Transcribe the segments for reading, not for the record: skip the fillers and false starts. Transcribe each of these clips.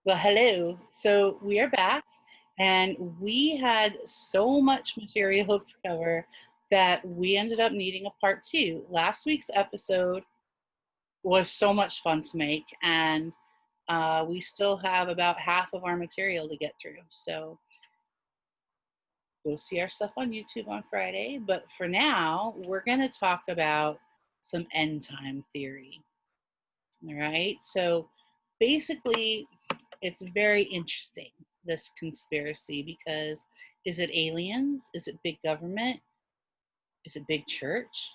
Well, hello. So we are back, and we had so much material to cover that we ended up needing a part two. Last week's episode was so much fun to make, and we still have about half of our material to get through. So go see our stuff on YouTube on Friday. But for now, we're going to talk about some end time theory. All right. So basically, it's very interesting, this conspiracy, because is it aliens? Is it big government? Is it big church?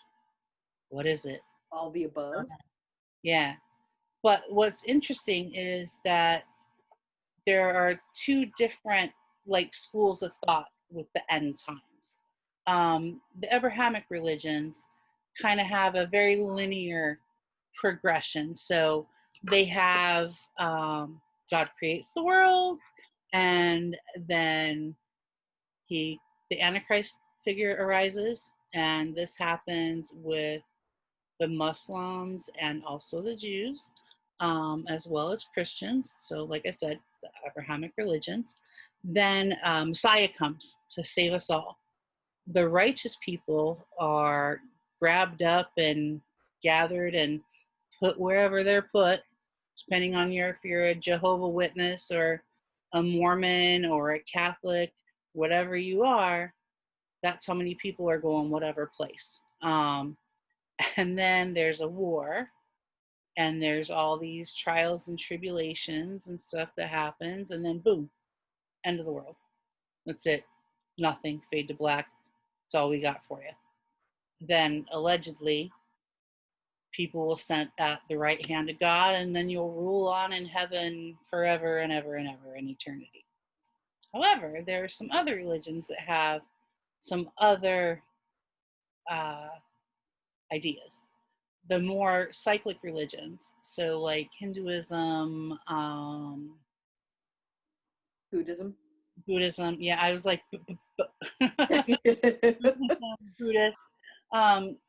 What is it? All the above. Yeah. But what's interesting is that there are two different schools of thought with the end times. The Abrahamic religions kind of have a very linear progression. So they have God creates the world, and then the Antichrist figure arises, and this happens with the Muslims and also the Jews, as well as Christians. So, like I said, the Abrahamic religions. Then Messiah comes to save us all. The righteous people are grabbed up and gathered and put wherever they're put, depending on if you're a Jehovah Witness or a Mormon or a Catholic, whatever you are, that's how many people are going whatever place. And then there's a war, and there's all these trials and tribulations and stuff that happens, and then boom, end of the world. That's it. Nothing. Fade to black. That's all we got for you. Then allegedly, people will sit at the right hand of God, and then you'll rule on in heaven forever and ever and ever in eternity. However, there are some other religions that have some other uh, ideas. The more cyclic religions, so like Hinduism, Buddhism. Buddhism. Yeah, I was like Buddhist,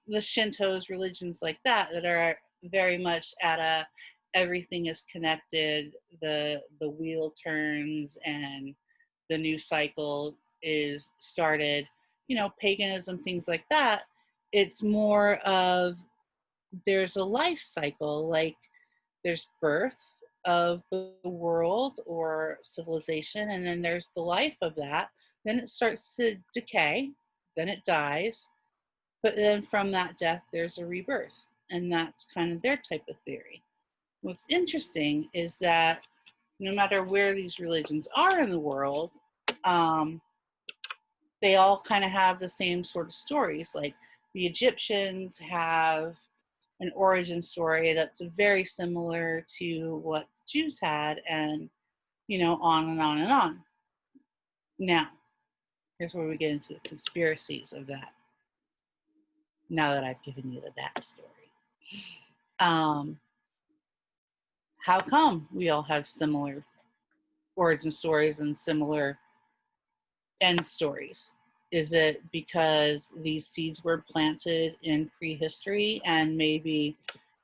the Shintos, religions like that are very much at a everything is connected. The wheel turns and the new cycle is started. Paganism, things like that. It's more of there's a life cycle, like there's birth of the world or civilization, and then there's the life of that. Then it starts to decay, then it dies, but then from that death there's a rebirth, and that's kind of their type of theory. What's interesting is that no matter where these religions are in the world, um, they all kind of have the same sort of stories. Like the Egyptians have an origin story that's very similar to what Jews had, and on and on and on. Now, here's where we get into the conspiracies of that. Now that I've given you the backstory, um, how come we all have similar origin stories and similar end stories? Is it because these seeds were planted in prehistory and maybe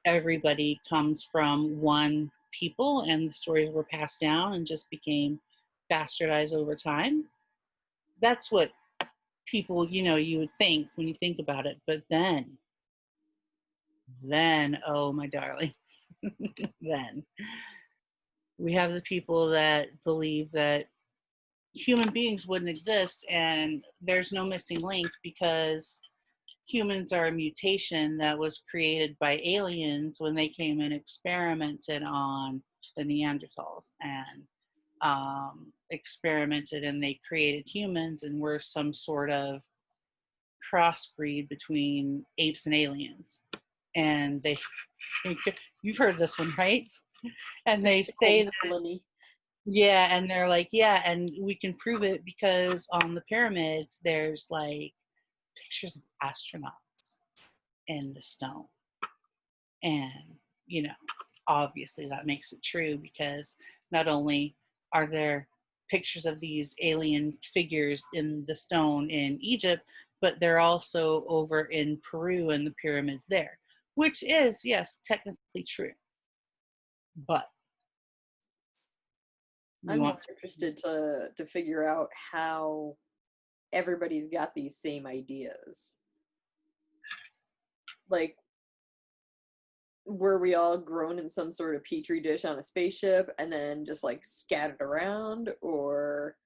everybody comes from one people and the stories were passed down and just became bastardized over time? That's what people, you would think when you think about it. But then, oh my darlings, then we have the people that believe that human beings wouldn't exist and there's no missing link because humans are a mutation that was created by aliens when they came and experimented on the Neanderthals and experimented, and they created humans, and we're some sort of crossbreed between apes and aliens. And you've heard this one, right? And they say that, yeah, and they're like, yeah, and we can prove it because on the pyramids there's like pictures of astronauts in the stone. And, obviously that makes it true because not only are there pictures of these alien figures in the stone in Egypt, but they're also over in Peru and the pyramids there, which is, yes, technically true. But You I'm more want to? interested to figure out how everybody's got these same ideas. Like, were we all grown in some sort of petri dish on a spaceship and then just like scattered around, or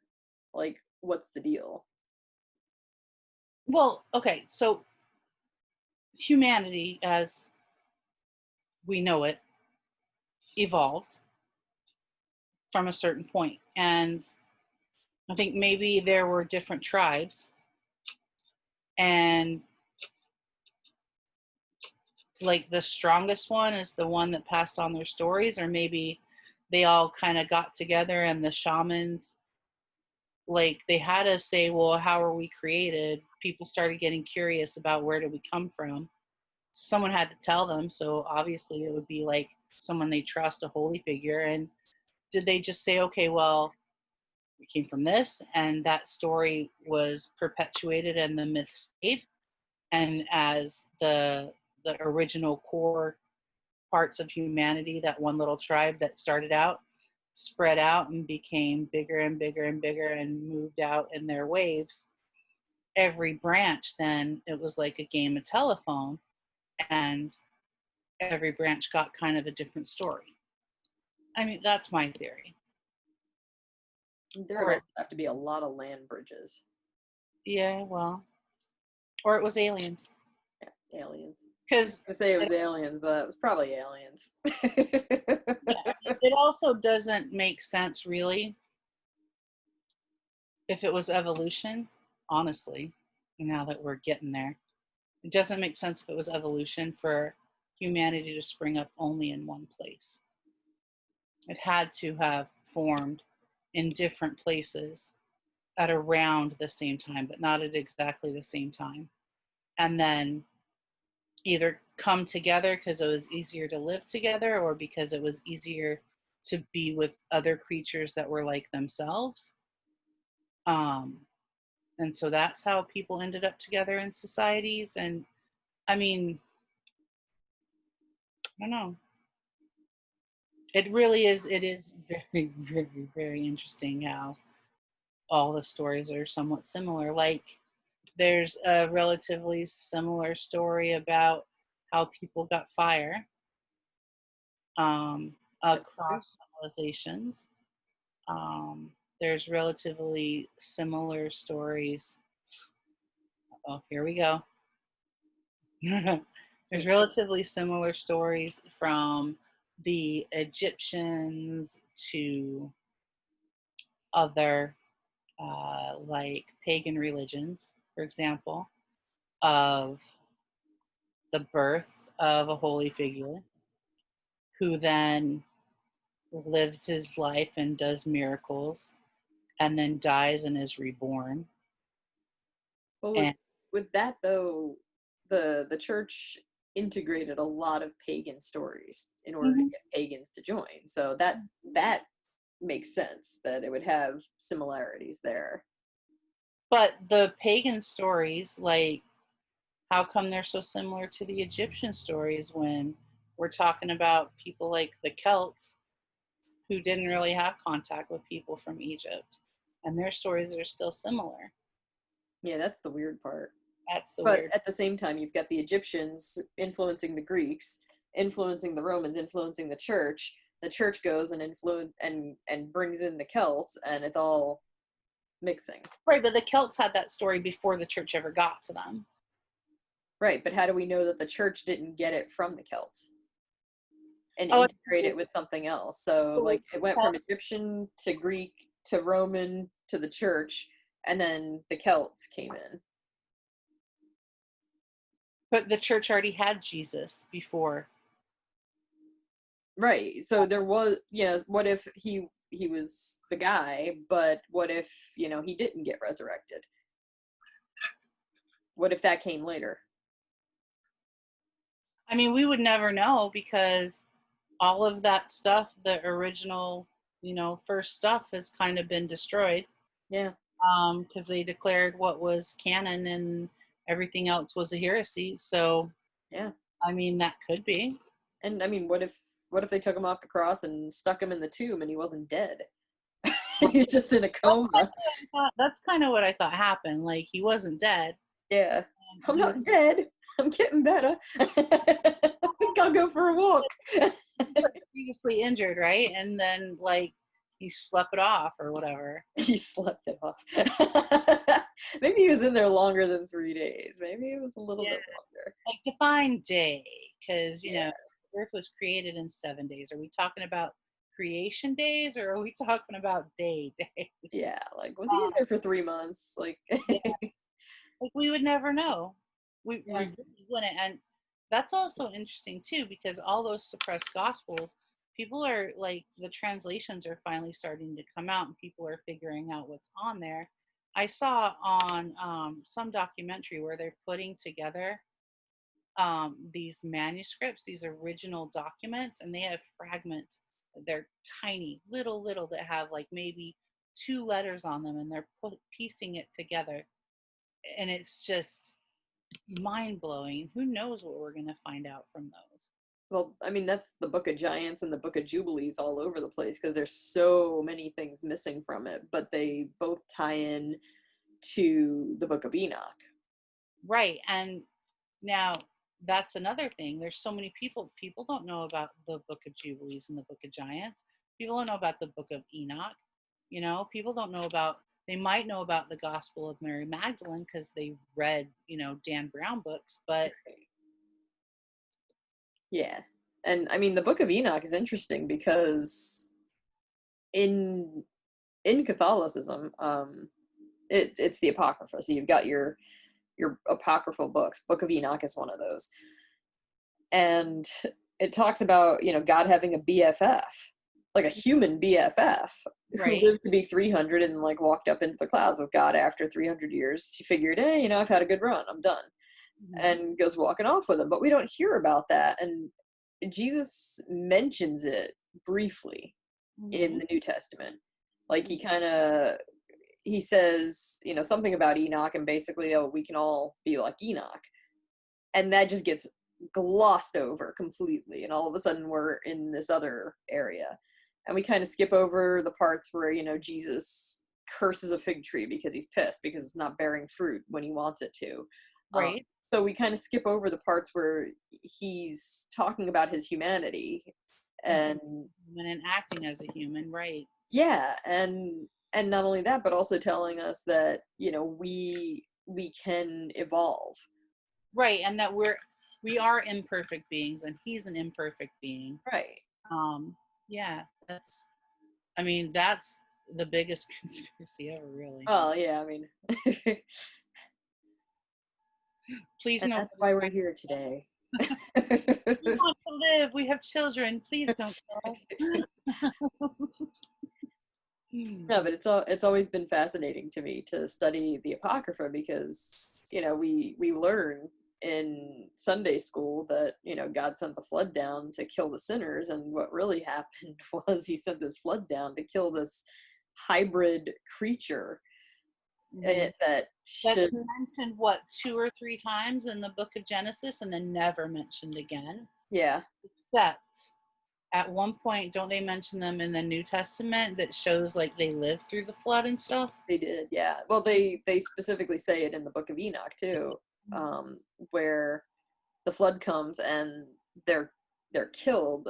like what's the deal? Well, okay, so humanity, as we know it, evolved from a certain point, and I think maybe there were different tribes, and like the strongest one is the one that passed on their stories, or maybe they all kind of got together and the shamans, like they had to say, well, how are we created? People started getting curious about where did we come from. Someone had to tell them, so obviously it would be like someone they trust, a holy figure. And did they just say, okay, well, we came from this, and that story was perpetuated and the myth stayed, and as the original core parts of humanity, that one little tribe that started out, spread out and became bigger and bigger and bigger and moved out in their waves. Every branch, then it was like a game of telephone, and every branch got kind of a different story. I mean, that's my theory. There'd Or, also have to be a lot of land bridges. yeah, well, or it was aliens. Yeah, aliens. Because I say it it, was aliens, but it was probably aliens. yeah, it also doesn't make sense, really, if it was evolution, honestly, now that we're getting there. It doesn't make sense if it was evolution for humanity to spring up only in one place. It had to have formed in different places at around the same time, but not at exactly the same time. And then either come together because it was easier to live together, or because it was easier to be with other creatures that were like themselves. Um, and so that's how people ended up together in societies. And I mean, I don't know. It really is. It is very, very, very interesting how all the stories are somewhat similar. Like, there's a relatively similar story about how people got fire, um, That's true. across civilizations. There's relatively similar stories. Oh, here we go. There's relatively similar stories from the Egyptians to other like pagan religions, for example, of the birth of a holy figure who then lives his life and does miracles and then dies and is reborn. Well, And with that though, the church integrated a lot of pagan stories in order to Mhm. get pagans to join. So that makes sense that it would have similarities there. But the pagan stories, like, how come they're so similar to the Egyptian stories when we're talking about people like the Celts who didn't really have contact with people from Egypt, and their stories are still similar? Yeah, that's the weird part. That's the But weird. at the same time, you've got the Egyptians influencing the Greeks, influencing the Romans, influencing the church. The church goes and influence and brings in the Celts, and it's all mixing. Right, but the Celts had that story before the church ever got to them. Right, but how do we know that the church didn't get it from the Celts and Oh, integrate it with something else? So, so like, it went from Egyptian to Greek to Roman to the church, and then the Celts came in. but the church already had Jesus before. Right. So there was, what if he was the guy, but what if, he didn't get resurrected? What if that came later? I mean, we would never know because all of that stuff, the original, first stuff has kind of been destroyed, Yeah. because they declared what was canon and everything else was a heresy. So, Yeah. I mean, that could be. And I mean, what if they took him off the cross and stuck him in the tomb and he wasn't dead? You're just in a coma. That's kind of what I thought happened. Like he wasn't dead. Yeah. I'm He was not dead. I'm getting better. I think I'll go for a walk. like previously injured, right? And then like he slept it off or whatever. He slept it off. Maybe he was in there longer than 3 days. Maybe it was a little Yeah, bit longer. like define day, because Yeah. Earth was created in 7 days. Are we talking about creation days or are we talking about days? Yeah. Like, was he in Um, there for 3 months? Like, yeah, like we would never know. We yeah. really wouldn't. And that's also interesting too, because all those suppressed gospels, people are like the translations are finally starting to come out and people are figuring out what's on there. I saw on some documentary where they're putting together these manuscripts, these original documents, and they have fragments. They're tiny, little that have like maybe two letters on them, and they're piecing it together, and it's just mind blowing. Who knows what we're gonna find out from those? Well, I mean, that's the Book of Giants and the Book of Jubilees all over the place because there's so many things missing from it, but they both tie in to the Book of Enoch. Right, and now that's another thing. There's so many people. People don't know about the Book of Jubilees and the Book of Giants. People don't know about the Book of Enoch. People don't know about. They might know about the Gospel of Mary Magdalene because they read, Dan Brown books. But Yeah. And I mean, the Book of Enoch is interesting because in Catholicism, it's the Apocrypha. So you've got your apocryphal books. Book of Enoch is one of those. And it talks about, God having a BFF, like a human BFF who right, lived to be 300 and like walked up into the clouds with God after 300 years. He figured, hey, I've had a good run. I'm done. mm-hmm. And goes walking off with him. But we don't hear about that. And Jesus mentions it briefly in Mm-hmm. the New Testament. Like he says, something about Enoch and basically, oh, we can all be like Enoch. And that just gets glossed over completely. And all of a sudden we're in this other area. And we kind of skip over the parts where, Jesus curses a fig tree because he's pissed because it's not bearing fruit when he wants it to. Um, Right, so we kind of skip over the parts where he's talking about his humanity mm-hmm. and And acting as a human, right, yeah, and not only that, but also telling us that we can evolve. right, and that we are imperfect beings, and he's an imperfect being. Right. Um, yeah, that's the biggest conspiracy ever, really. Oh yeah, I mean, Please and no that's further why we're crime. here today. We want to live. We have children. Please don't kill us. No, but it's always been fascinating to me to study the Apocrypha because we learn in Sunday school that God sent the flood down to kill the sinners, and what really happened was He sent this flood down to kill this hybrid creature Mhm. that That's should mentioned what 2 or 3 times in the book of Genesis, and then never mentioned again. yeah Except at one point, don't they mention them in the New Testament that shows like they lived through the flood and stuff? they did, yeah. Well, they specifically say it in the Book of Enoch too, where the flood comes and they're killed,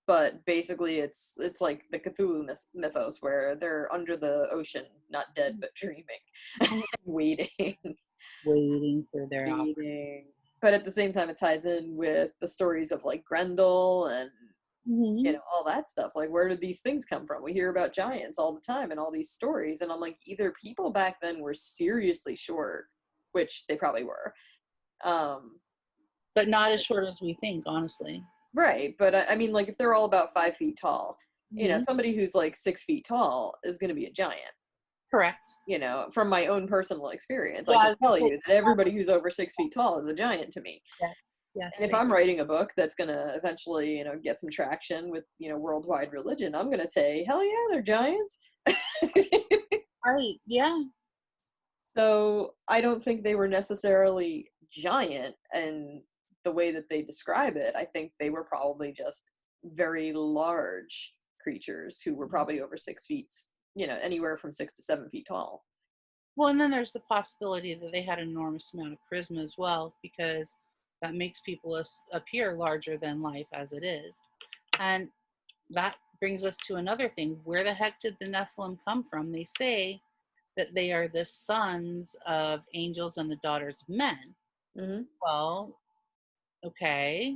but basically it's like the Cthulhu mythos where they're under the ocean, not dead but dreaming, waiting, Waiting for their waiting. But at the same time, it ties in with the stories of like Grendel and opportunity. all that stuff. Like, where did these things come from? We hear about giants all the time and all these stories, and I'm like, either people back then were seriously short, which they probably were, um, But not as short as we think, honestly. right? But I mean, like, if they're all about 5 feet tall, Mhm. somebody who's like 6 feet tall is going to be a giant. Correct. From my own personal experience, I can Yeah. tell you that everybody who's over 6 feet tall is a giant to me. Yes. Yes. And if Same. I'm writing a book that's going to eventually, get some traction with, worldwide religion, I'm going to say, hell yeah, they're giants. Right. Yeah. So I don't think they were necessarily giant and the way that they describe it. I think they were probably just very large creatures who were probably over 6 feet, anywhere from 6 to 7 feet tall. Well, and then there's the possibility that they had an enormous amount of charisma as well, because that makes people appear larger than life as it is. And that brings us to another thing. Where the heck did the Nephilim come from? They say that they are the sons of angels and the daughters of men. Hmm. Well, okay,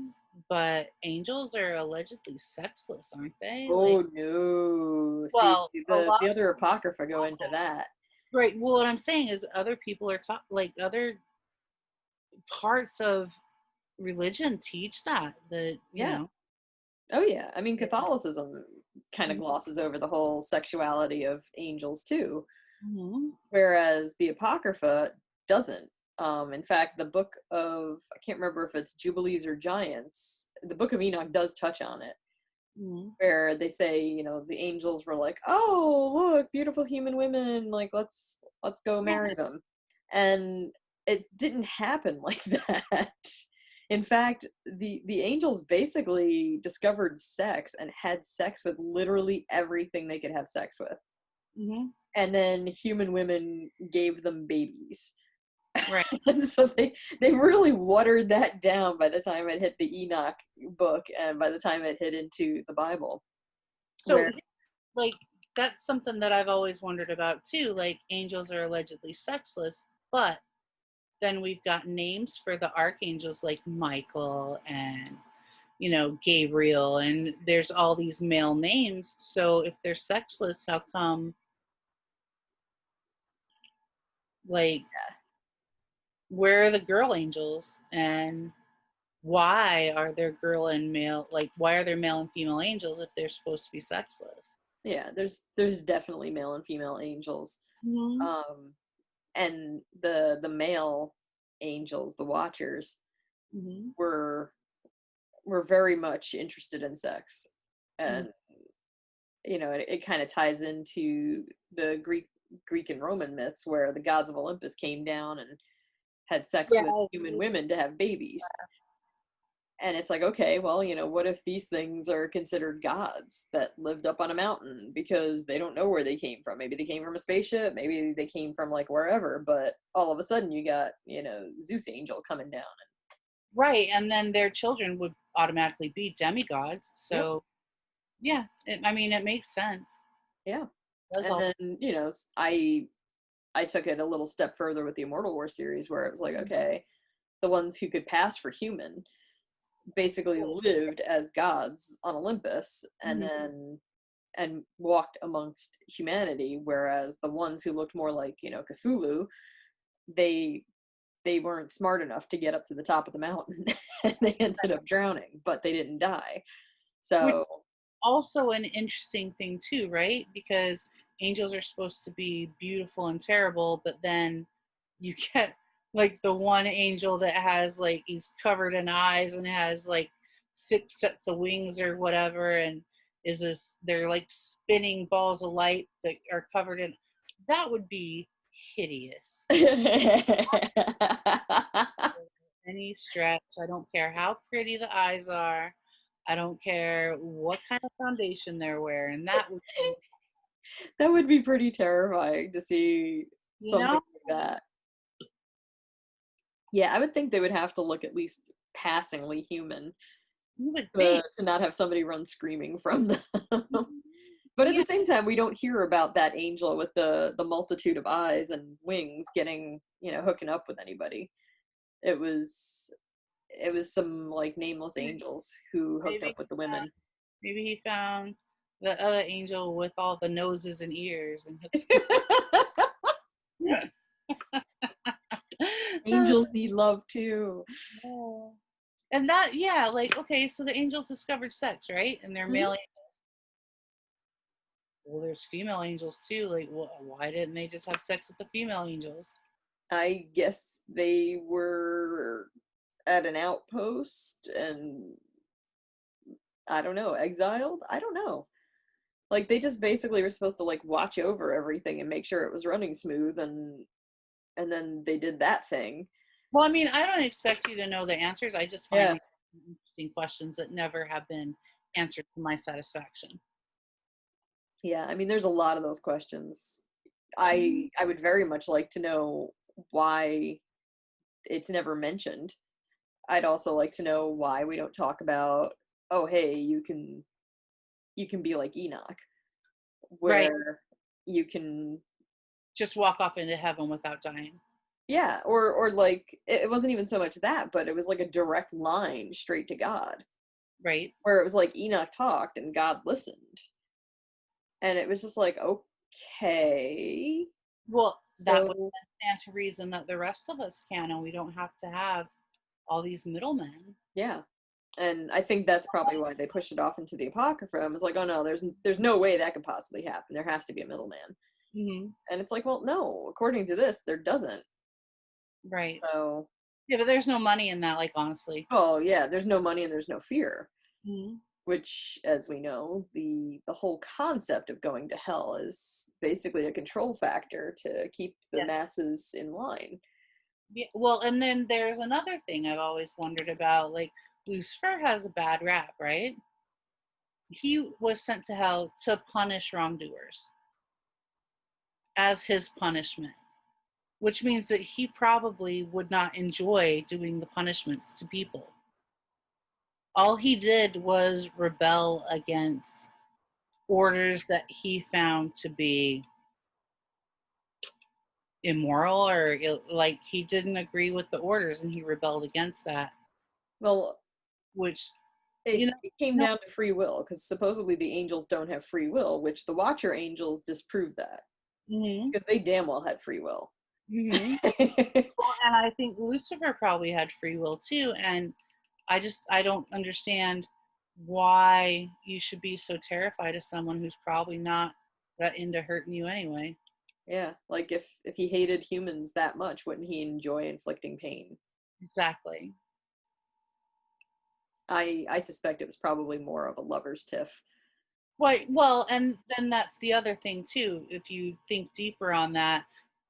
but angels are allegedly sexless, aren't they? Like, Oh no! See, well, a the lot. other apocrypha go into that. Right. Well, what I'm saying is other people are like other parts of religion teach that Yeah. Oh yeah. I mean, Yeah. Catholicism kind of glosses over the whole sexuality of angels too, Mhm. whereas the apocrypha doesn't. In fact, the book of, I can't remember if it's Jubilees or Giants, the book of Enoch does touch on it, Mhm. where they say, the angels were like, "Oh, look, beautiful human women, like let's go Yeah. marry them," and it didn't happen like that. In fact, the angels basically discovered sex and had sex with literally everything they could have sex with, Mhm. and then human women gave them babies. Right. And so they really watered that down by the time it hit the Enoch book and by the time it hit into the Bible, So, where like, that's something that I've always wondered about too. Like, angels are allegedly sexless, but then we've got names for the archangels like Michael and Gabriel, and there's all these male names. So if they're sexless, how come, like, where are the girl angels, and why are there girl and male, like, why are there male and female angels if they're supposed to be sexless? yeah, there's definitely male and female angels. Mm-hmm. Um and the male angels, the watchers, Mm-hmm. were very much interested in sex. Mm-hmm. And it kind of ties into the Greek and Roman myths where the gods of Olympus came down and had sex with Yeah. human women to have babies. And it's like, okay, well, what if these things are considered gods that lived up on a mountain because they don't know where they came from? Maybe they came from a spaceship, maybe they came from like wherever, but all of a sudden you got, Zeus angel coming down. Right, and then their children would automatically be demigods. Yep. So yeah, I mean, it makes sense. Yeah. It does And all. then, I took it a little step further with the Immortal War series where it was like, okay, the ones who could pass for human basically lived as gods on Olympus and Mhm. then and walked amongst humanity, whereas the ones who looked more like Cthulhu, they weren't smart enough to get up to the top of the mountain and they ended up drowning, but they didn't die. Which So also an interesting thing too, right? Because angels are supposed to be beautiful and terrible, but then you get like the one angel that has, like, he's covered in eyes and has like 6 sets of wings or whatever, and they're like spinning balls of light that are covered in, that would be hideous. Any stretch. I don't care how pretty the eyes are. I don't care what kind of foundation they're wearing. That would be, that would be pretty terrifying to see you something know, like that. Yeah, I would think they would have to look at least passingly human you would think. to not have somebody run screaming from them. But at Yeah. the same time, we don't hear about that angel with the multitude of eyes and wings getting, hooking up with anybody. It was some like nameless angels who hooked Maybe up with the women. maybe he found the other angel with all the noses and ears and Angels need love too. Oh. And that, yeah, like, okay, so the angels discovered sex, right? And they're Mhm. male angels. Well, there's female angels too. Like, why didn't they just have sex with the female angels? I guess they were at an outpost and I don't know, exiled? I don't know. Like they just basically were supposed to like watch over everything and make sure it was running smooth and then they did that thing. Well, I mean, I don't expect you to know the answers. I just find Yeah. these interesting questions that never have been answered to my satisfaction. Yeah, I mean, there's a lot of those questions. Mhm. I would very much like to know why it's never mentioned. I'd also like to know why we don't talk about, oh, hey, you can be like Enoch, Right. where you can, Just walk off into heaven without dying. yeah, or like it wasn't even so much that, but it was like a direct line straight to God, Right. where it was like Enoch talked and God listened, and it was just like, okay, Well, that would so stand to reason that the rest of us can, and we don't have to have all these middlemen. yeah. And I think that's probably why they pushed it off into the Apocrypha. And was like, oh no, there's no way that could possibly happen. There has to be a middleman. Hmm. And it's like, well, no, according to this, there doesn't. Right. So, Yeah, but there's no money in that, like, honestly. oh yeah, there's no money and there's no fear. Hmm. Which, as we know, the whole concept of going to hell is basically a control factor to keep the Yeah. masses in line. Yeah. Well, and then there's another thing I've always wondered about. Like, Lucifer has a bad rap, right? He was sent to hell to punish wrongdoers as his punishment, which means that he probably would not enjoy doing the punishments to people. All he did was rebel against orders that he found to be immoral, or like he didn't agree with the orders and he rebelled against that, Well, which, you it, know, it came no. down to free will because supposedly the angels don't have free will, which the Watcher angels disprove that Hmm. because they damn well had free will. Hmm. Well, and I think Lucifer probably had free will too, and I don't understand why you should be so terrified of someone who's probably not that into hurting you anyway. Yeah, like if he hated humans that much, wouldn't he enjoy inflicting pain? Exactly. I suspect it was probably more of a lover's tiff. Well, and then that's the other thing too. If you think deeper on that,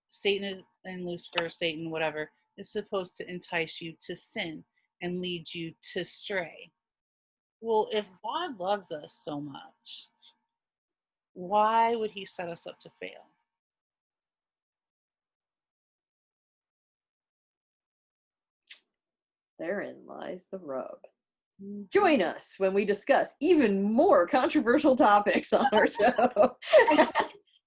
Satan is, and Lucifer, Satan, whatever, is supposed to entice you to sin and lead you to stray. Well, if God loves us so much, why would he set us up to fail? Therein lies the rub. Mhm. Join us when we discuss even more controversial topics on our show. And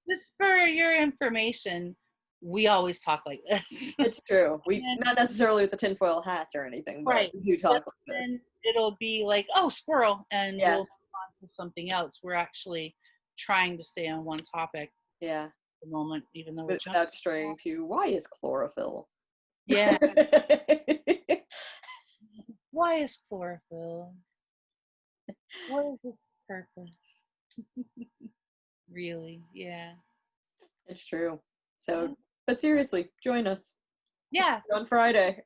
just for your information, we always talk like this. It's true. We And not necessarily with the tinfoil hats or anything, but right. we do But talk like this. then it'll be like, oh, squirrel, and we'll Yeah, move on to something else. We're actually trying to stay on one topic at yeah. the moment, even though we're jumping. Without straying to why is chlorophyll? Yeah. Why is chlorophyll? What is its purpose? Really? Yeah. It's true. So, Yeah. but seriously, join us. We'll see Yeah. you on Friday.